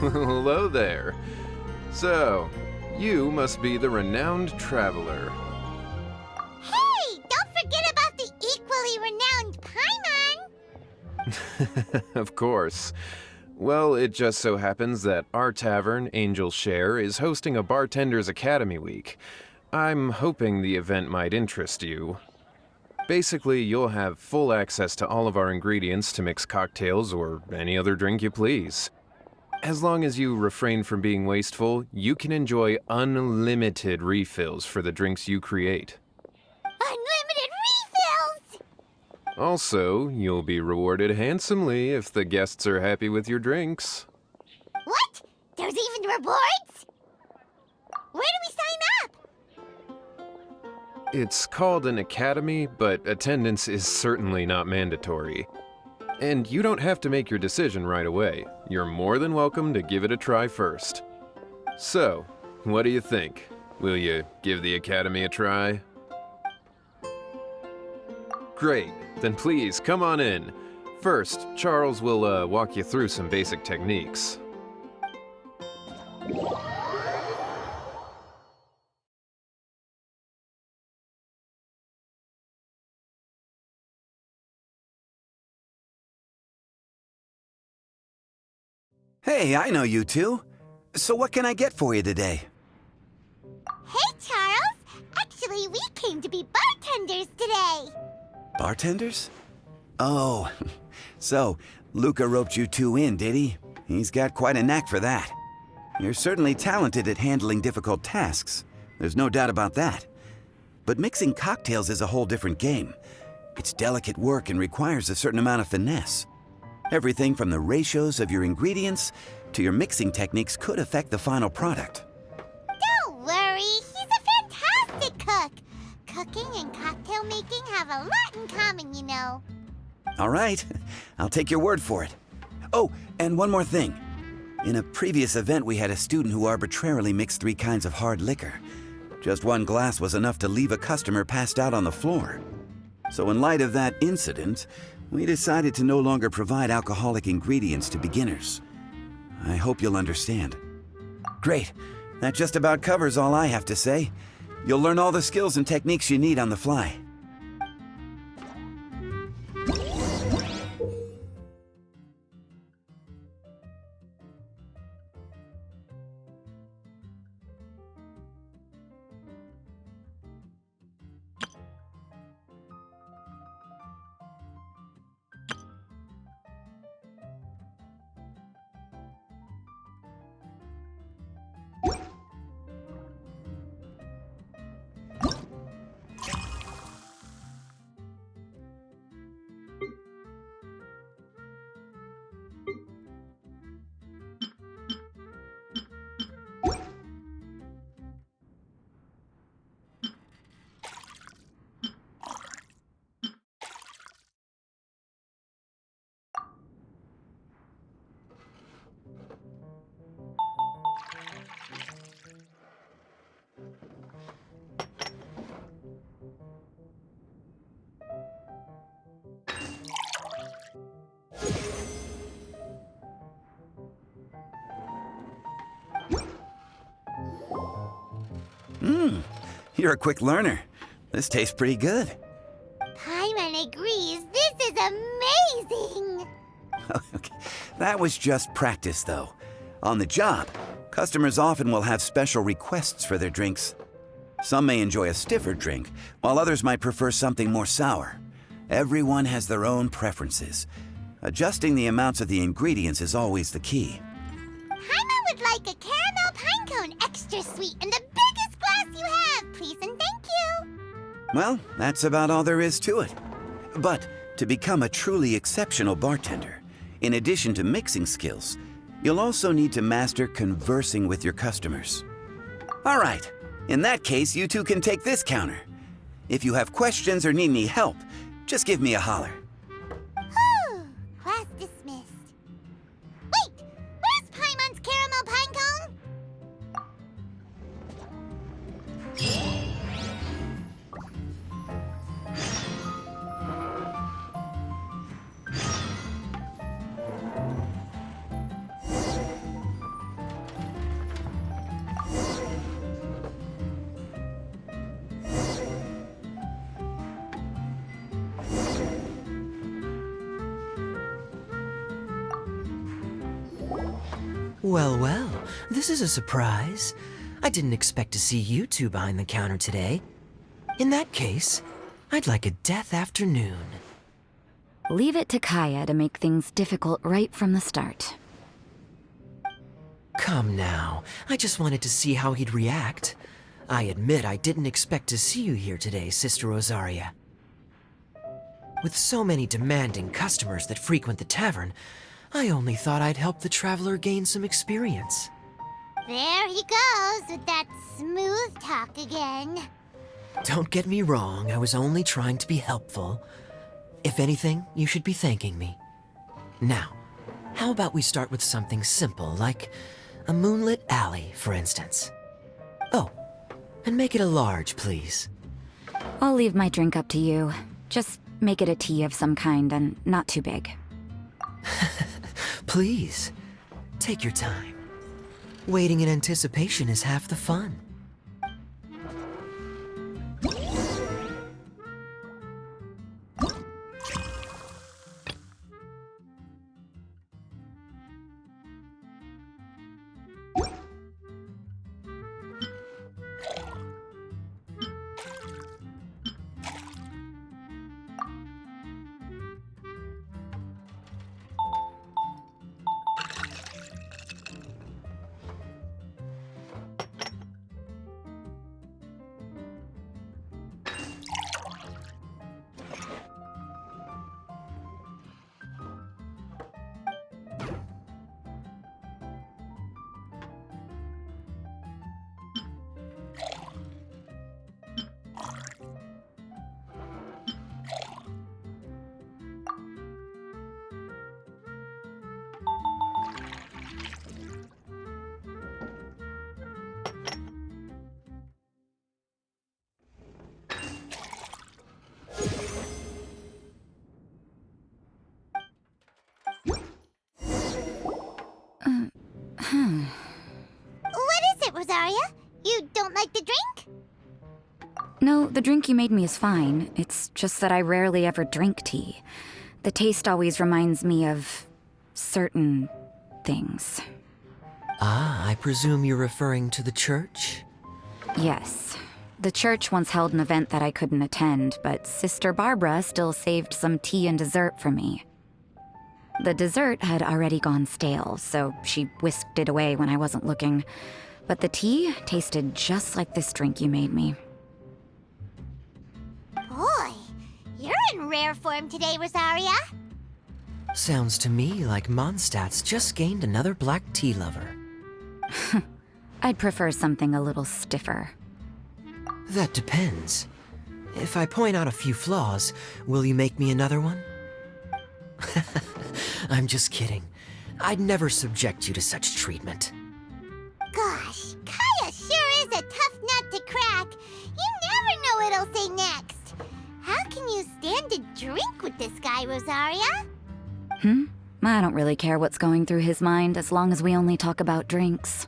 Hello there. So, you must be the renowned traveler. Hey, don't forget about the equally renowned Paimon! Of course. Well, it just so happens that our tavern, Angel's Share, is hosting a Bartender's Academy Week. I'm hoping the event might interest you. Basically, you'll have full access to all of our ingredients to mix cocktails or any other drink you please. As long as you refrain from being wasteful, you can enjoy unlimited refills for the drinks you create. Unlimited refills! Also, you'll be rewarded handsomely if the guests are happy with your drinks. What? There's even rewards? Where do we sign up? It's called an academy, but attendance is certainly not mandatory. And you don't have to make your decision right away. You're more than welcome to give it a try first. So, what do you think? Will you give the academy a try? Great, then please come on in. First, Charles will walk you through some basic techniques. Hey, I know you two. So what can I get for you today? Hey, Charles! Actually, we came to be bartenders today! Bartenders? Oh, so Luca roped you two in, did he? He's got quite a knack for that. You're certainly talented at handling difficult tasks. There's no doubt about that. But mixing cocktails is a whole different game. It's delicate work and requires a certain amount of finesse. Everything from the ratios of your ingredients to your mixing techniques could affect the final product. Don't worry, he's a fantastic cook! Cooking and cocktail making have a lot in common, you know. All right, I'll take your word for it. Oh, and one more thing. In a previous event, we had a student who arbitrarily mixed 3 kinds of hard liquor. Just one glass was enough to leave a customer passed out on the floor. So in light of that incident, we decided to no longer provide alcoholic ingredients to beginners. I hope you'll understand. Great. That just about covers all I have to say. You'll learn all the skills and techniques you need on the fly. You're a quick learner. This tastes pretty good. Paimon agrees this is amazing! Okay. That was just practice, though. On the job, customers often will have special requests for their drinks. Some may enjoy a stiffer drink, while others might prefer something more sour. Everyone has their own preferences. Adjusting the amounts of the ingredients is always the key. Paimon would like a caramel pine cone extra sweet in the biggest glass you have, please and thank you! Well, that's about all there is to it. But to become a truly exceptional bartender, in addition to mixing skills, you'll also need to master conversing with your customers. All right, in that case, you two can take this counter. If you have questions or need any help, just give me a holler. Whew, class dismissed. Wait, where's Paimon's caramel pine cone? Well, well, this is a surprise. I didn't expect to see you two behind the counter today. In that case, I'd like a death afternoon. Leave it to Kaya to make things difficult right from the start. Come now, I just wanted to see how he'd react. I admit I didn't expect to see you here today, Sister Rosaria. With so many demanding customers that frequent the tavern, I only thought I'd help the traveler gain some experience. There he goes with that smooth talk again. Don't get me wrong, I was only trying to be helpful. If anything, you should be thanking me. Now, how about we start with something simple, like a moonlit alley, for instance? Oh, and make it a large, please. I'll leave my drink up to you. Just make it a tea of some kind and not too big. Please, take your time. Waiting in anticipation is half the fun. What is it, Rosaria? You don't like the drink? No, the drink you made me is fine. It's just that I rarely ever drink tea. The taste always reminds me of certain things. Ah, I presume you're referring to the church? Yes. The church once held an event that I couldn't attend, but Sister Barbara still saved some tea and dessert for me. The dessert had already gone stale, so she whisked it away when I wasn't looking. But the tea tasted just like this drink you made me. Boy, you're in rare form today, Rosaria. Sounds to me like Mondstadt's just gained another black tea lover. I'd prefer something a little stiffer. That depends. If I point out a few flaws, will you make me another one? I'm just kidding. I'd never subject you to such treatment. Gosh, Kaya sure is a tough nut to crack. You never know what he'll say next. How can you stand to drink with this guy, Rosaria? I don't really care what's going through his mind as long as we only talk about drinks.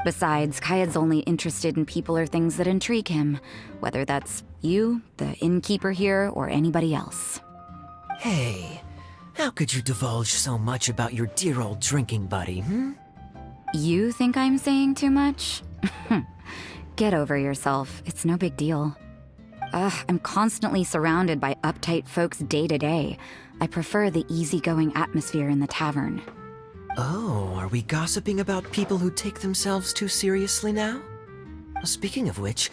Besides, Kayad's only interested in people or things that intrigue him, whether that's you, the innkeeper here, or anybody else. Hey, how could you divulge so much about your dear old drinking buddy, You think I'm saying too much? Get over yourself. It's no big deal. I'm constantly surrounded by uptight folks day to day. I prefer the easygoing atmosphere in the tavern. Oh, are we gossiping about people who take themselves too seriously now? Speaking of which,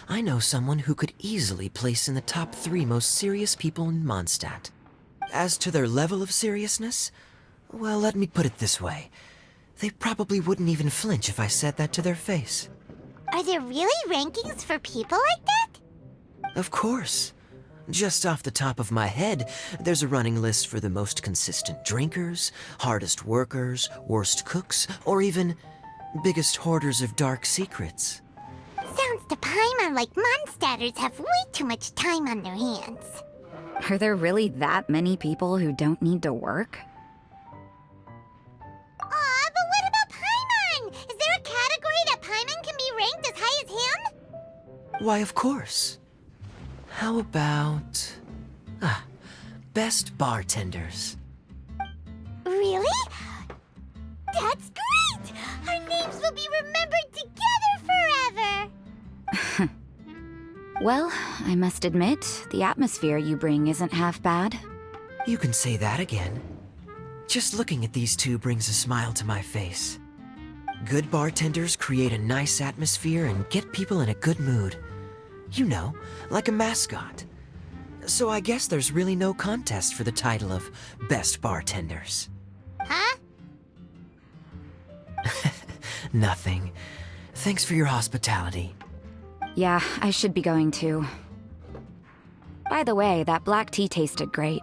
I know someone who could easily place in the top 3 most serious people in Mondstadt. As to their level of seriousness, well, let me put it this way. They probably wouldn't even flinch if I said that to their face. Are there really rankings for people like that? Of course. Just off the top of my head, there's a running list for the most consistent drinkers, hardest workers, worst cooks, or even biggest hoarders of dark secrets. Sounds to Paimon like Mondstadters have way too much time on their hands. Are there really that many people who don't need to work? Aw, but what about Paimon? Is there a category that Paimon can be ranked as high as him? Why, of course. How about... best bartenders. Really? That's great! Well, I must admit, the atmosphere you bring isn't half bad. You can say that again. Just looking at these two brings a smile to my face. Good bartenders create a nice atmosphere and get people in a good mood. You know, like a mascot. So I guess there's really no contest for the title of Best Bartenders. Huh? Nothing. Thanks for your hospitality. Yeah, I should be going too. By the way, that black tea tasted great.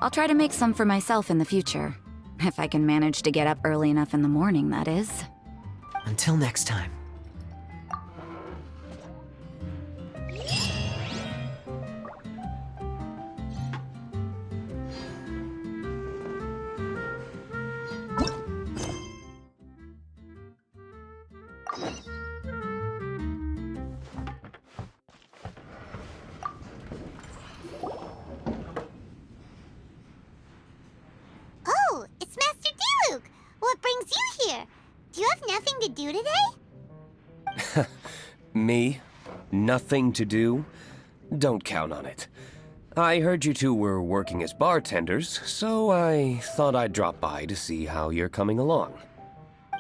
I'll try to make some for myself in the future. If I can manage to get up early enough in the morning, that is. Until next time. Oh, it's Master Diluc. What brings you here? Do you have nothing to do today? Me? Nothing to do? Don't count on it. I heard you two were working as bartenders, so I thought I'd drop by to see how you're coming along.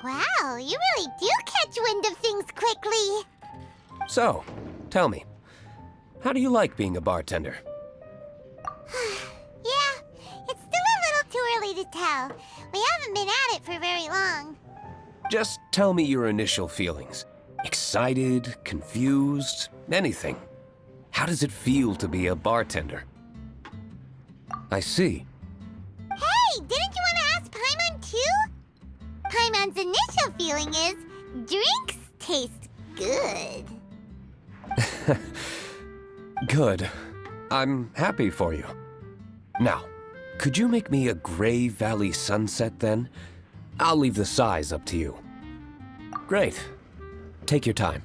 Wow, you really do catch wind of things quickly. So, tell me, how do you like being a bartender? Yeah, it's still a little too early to tell. We haven't been at it for very long. Just tell me your initial feelings. Excited, confused, anything. How does it feel to be a bartender? I see. Hey, didn't you want to ask Paimon too? Paimon's initial feeling is drinks taste good. Good. I'm happy for you. Now, could you make me a Gray Valley sunset then? I'll leave the size up to you. Great. Take your time.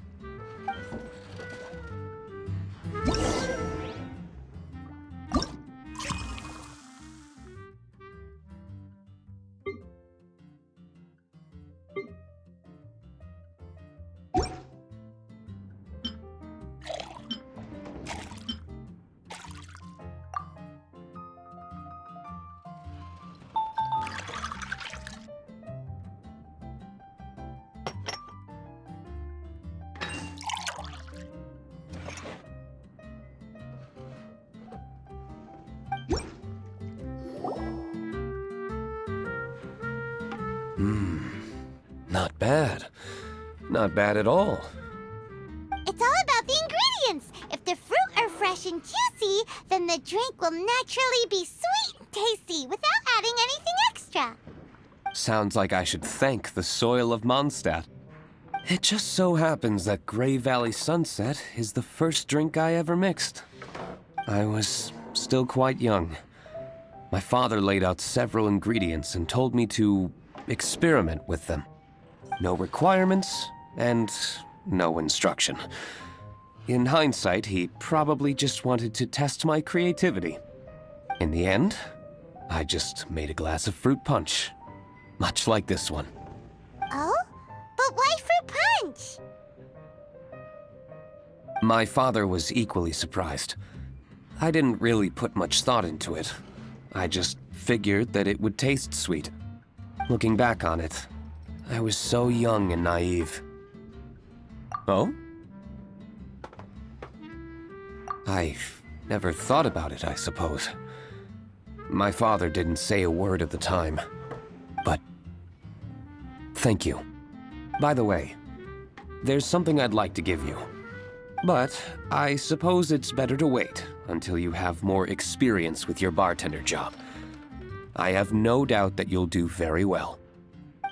Not bad. Not bad at all. It's all about the ingredients. If the fruit are fresh and juicy, then the drink will naturally be sweet and tasty without adding anything extra. Sounds like I should thank the soil of Mondstadt. It just so happens that Gray Valley Sunset is the first drink I ever mixed. I was still quite young. My father laid out several ingredients and told me to experiment with them. No requirements and no instruction. In hindsight, he probably just wanted to test my creativity. In the end, I just made a glass of fruit punch. Much like this one. Oh? But why fruit punch? My father was equally surprised. I didn't really put much thought into it. I just figured that it would taste sweet. Looking back on it, I was so young and naive. Oh? I've never thought about it, I suppose. My father didn't say a word at the time. But thank you. By the way, there's something I'd like to give you. But I suppose it's better to wait until you have more experience with your bartender job. I have no doubt that you'll do very well.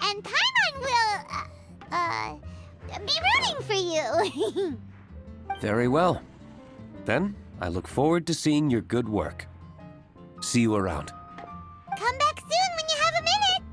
And Paimon will, be rooting for you. Very well. Then, I look forward to seeing your good work. See you around. Come back soon when you have a minute.